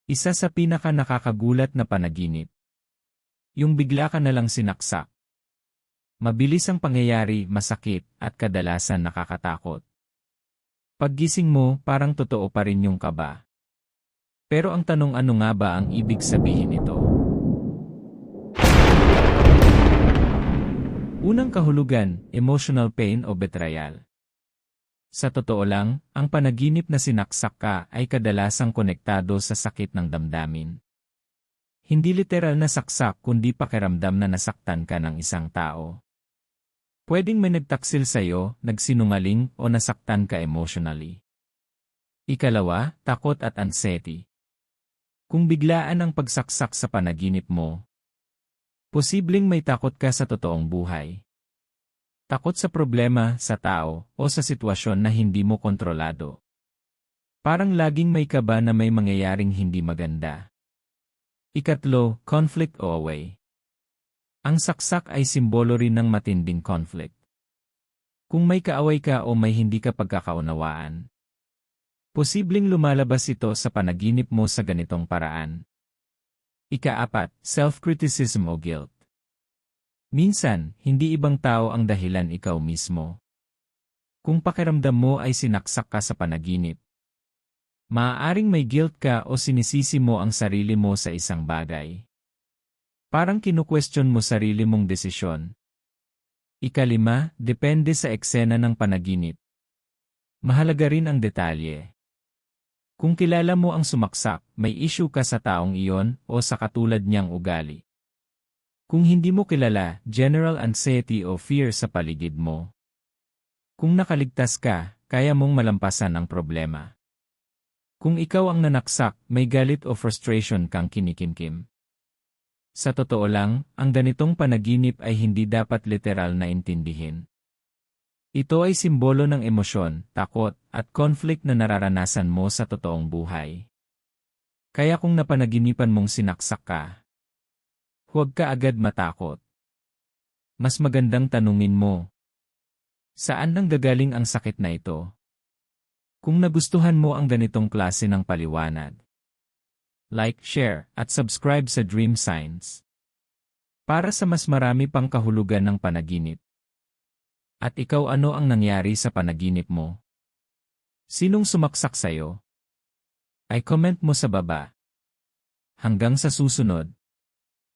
Isa sa pinaka nakakagulat na panaginip. Yung bigla ka nalang sinaksak. Mabilis ang pangyayari, masakit, at kadalasan nakakatakot. Paggising mo, parang totoo pa rin yung kaba. Pero ang tanong, ano nga ba ang ibig sabihin nito? Unang kahulugan, emotional pain o betrayal. Sa totoo lang, ang panaginip na sinaksak ka ay kadalasang konektado sa sakit ng damdamin. Hindi literal na saksak kundi pakiramdam na nasaktan ka ng isang tao. Pwedeng may nagtaksil sa'yo, nagsinungaling o nasaktan ka emotionally. Ikalawa, takot at anxiety. Kung biglaan ang pagsaksak sa panaginip mo, posibleng may takot ka sa totoong buhay. Takot sa problema, sa tao, o sa sitwasyon na hindi mo kontrolado. Parang laging may kaba na may mangyayaring hindi maganda. Ikatlo, conflict o away. Ang saksak ay simbolo rin ng matinding conflict. Kung may kaaway ka o may hindi ka pagkakaunawaan, posibleng lumalabas ito sa panaginip mo sa ganitong paraan. Ikaapat, self-criticism o guilt. Minsan, hindi ibang tao ang dahilan, ikaw mismo. Kung pakiramdam mo ay sinaksak ka sa panaginip, maaaring may guilt ka o sinisisi mo ang sarili mo sa isang bagay. Parang kinu-question mo sarili mong desisyon. Ikalima, depende sa eksena ng panaginip. Mahalaga rin ang detalye. Kung kilala mo ang sumaksak, may issue ka sa taong iyon o sa katulad niyang ugali. Kung hindi mo kilala, general anxiety o fear sa paligid mo. Kung nakaligtas ka, kaya mong malampasan ang problema. Kung ikaw ang nanaksak, may galit o frustration kang kinikimkim. Sa totoo lang, ang ganitong panaginip ay hindi dapat literal na intindihin. Ito ay simbolo ng emosyon, takot, at conflict na nararanasan mo sa totoong buhay. Kaya kung napanaginipan mong sinaksak ka, huwag ka agad matakot. Mas magandang tanungin mo, saan nanggagaling ang sakit na ito? Kung nagustuhan mo ang ganitong klase ng paliwanag, like, share, at subscribe sa Dream Science para sa mas marami pang kahulugan ng panaginip. At ikaw, ano ang nangyari sa panaginip mo? Sinong sumaksak sa'yo? Ay comment mo sa baba. Hanggang sa susunod.